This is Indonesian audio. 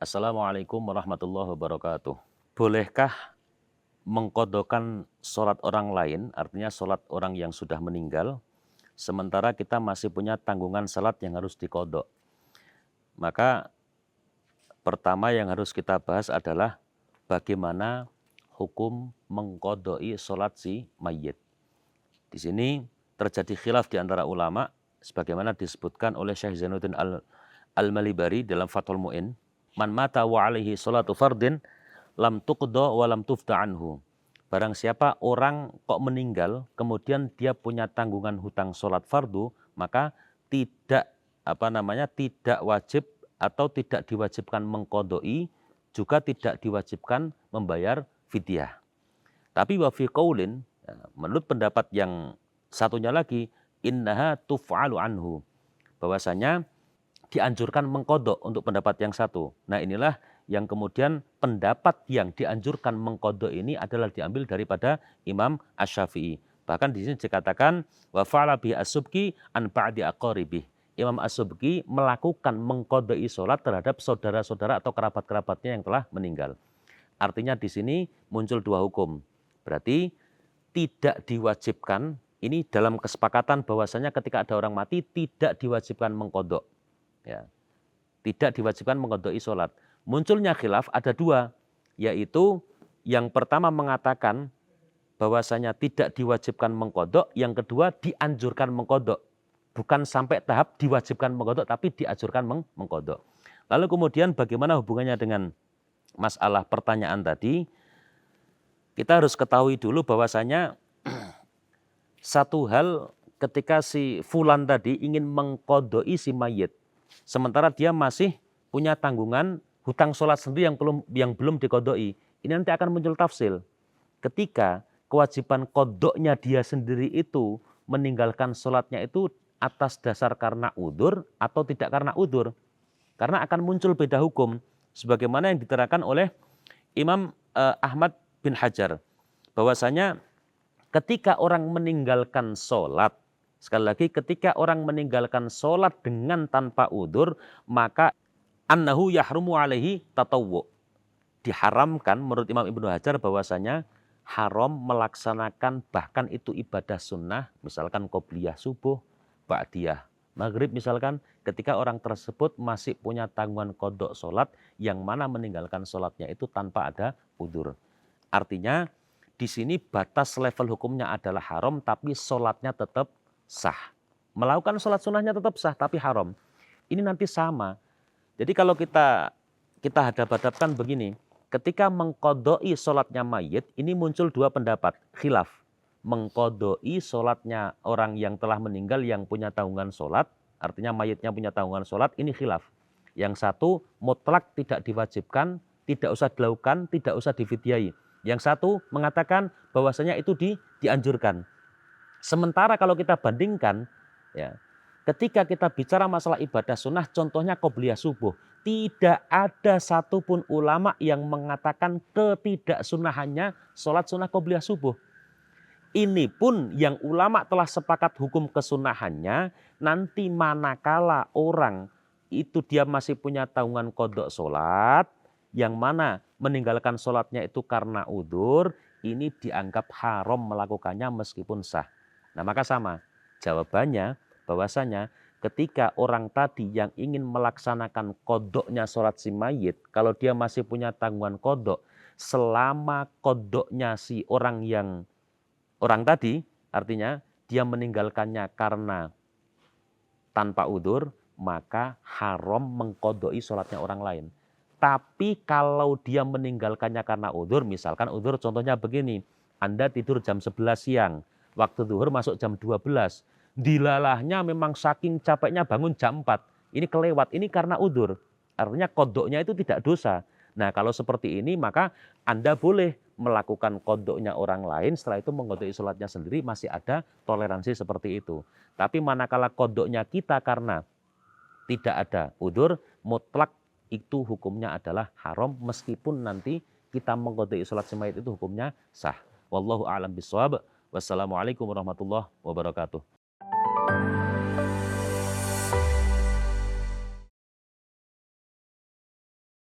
Assalamualaikum warahmatullahi wabarakatuh. Bolehkah mengqodhokan sholat orang lain, artinya sholat orang yang sudah meninggal, sementara kita masih punya tanggungan sholat yang harus diqodho? Maka pertama yang harus kita bahas adalah bagaimana hukum mengqodhoi sholat si mayit. Di sini terjadi khilaf di antara ulama, sebagaimana disebutkan oleh Syekh Zainuddin Al-Malibari dalam Fathul Mu'in. Man mata wa alaihi sholatu fardin lam tuqda wa lam tufda anhu. Barang siapa orang kok meninggal, kemudian dia punya tanggungan hutang sholat fardu, maka tidak tidak wajib atau tidak diwajibkan mengqodhoi, juga tidak diwajibkan membayar fidyah. Tapi wa fi qaulin, menurut pendapat yang satunya lagi, innaha tuf'alu anhu, bahwasanya dianjurkan mengqodho untuk pendapat yang satu. Nah, inilah yang kemudian pendapat yang dianjurkan mengqodho ini adalah diambil daripada Imam Asy-Syafi'i. Bahkan di sini dikatakan wa fa'ala bi as-subki an ba'di aqaribih. Imam As-Subki melakukan mengqodhoi sholat terhadap saudara-saudara atau kerabat-kerabatnya yang telah meninggal. Artinya di sini muncul dua hukum. Berarti tidak diwajibkan, ini dalam kesepakatan bahwasanya ketika ada orang mati tidak diwajibkan mengqodho. Ya, tidak diwajibkan mengqodhoi sholat. Munculnya khilaf ada dua, yaitu yang pertama mengatakan bahwasanya tidak diwajibkan mengqodho, yang kedua dianjurkan mengqodho. Bukan sampai tahap diwajibkan mengqodho, tapi dianjurkan mengqodho. Lalu kemudian bagaimana hubungannya dengan masalah pertanyaan tadi? Kita harus ketahui dulu bahwasanya satu hal ketika si fulan tadi ingin mengqodhoi si mayit, sementara dia masih punya tanggungan hutang sholat sendiri yang belum diqodhoi. Ini nanti akan muncul tafsil. Ketika kewajiban qodhonya dia sendiri itu meninggalkan sholatnya itu atas dasar karena udzur atau tidak karena udzur. Karena akan muncul beda hukum. Sebagaimana yang diterangkan oleh Imam Ahmad bin Hajar. Bahwasanya ketika orang meninggalkan sholat, sekali lagi, ketika orang meninggalkan sholat dengan tanpa udzur, maka annahu yahrumu alaihi tatawwu. Diharamkan menurut Imam Ibnu Hajar bahwasanya haram melaksanakan bahkan itu ibadah sunnah, misalkan qobliyah subuh, ba'diyah maghrib misalkan, ketika orang tersebut masih punya tanggungan qodho sholat yang mana meninggalkan sholatnya itu tanpa ada udzur. Artinya di sini batas level hukumnya adalah haram, tapi sholatnya tetap sah. Melakukan sholat sunnahnya tetap sah, tapi haram. Ini nanti sama. Jadi kalau kita hadap-hadapkan begini, ketika mengqodhoi sholatnya mayit, ini muncul dua pendapat, khilaf. Mengqodhoi sholatnya orang yang telah meninggal yang punya tanggungan sholat, artinya mayitnya punya tanggungan sholat, ini khilaf. Yang satu mutlak tidak diwajibkan, tidak usah dilakukan, tidak usah difidyai. Yang satu mengatakan bahwasanya itu dianjurkan. Sementara kalau kita bandingkan, ya, ketika kita bicara masalah ibadah sunnah, contohnya qobliyah subuh, tidak ada satupun ulama yang mengatakan ketidaksunahannya sholat sunnah qobliyah subuh. Ini pun yang ulama telah sepakat hukum kesunahannya, nanti manakala orang itu dia masih punya tanggungan qodho sholat, yang mana meninggalkan sholatnya itu karena udzur, ini dianggap haram melakukannya meskipun sah. Nah, maka sama jawabannya bahwasanya ketika orang tadi yang ingin melaksanakan qodhonya sholat si mayit, kalau dia masih punya tanggungan qodho, selama qodhonya si orang tadi, artinya dia meninggalkannya karena tanpa udzur, maka haram mengqodhoi sholatnya orang lain. Tapi kalau dia meninggalkannya karena udzur, misalkan udzur contohnya begini, Anda tidur jam 11 siang, waktu zuhur masuk jam 12, dilalahnya memang saking capeknya bangun jam 4, ini kelewat, ini karena udzur. Artinya qodhonya itu tidak dosa. Nah, kalau seperti ini maka Anda boleh melakukan qodhonya orang lain, setelah itu mengqodhoi sholatnya sendiri, masih ada toleransi seperti itu. Tapi manakala qodhonya kita karena tidak ada udzur, mutlak itu hukumnya adalah haram meskipun nanti kita mengqodhoi sholat si mayit itu hukumnya sah. Wallahu a'lam bishawab. Wassalamualaikum warahmatullahi wabarakatuh.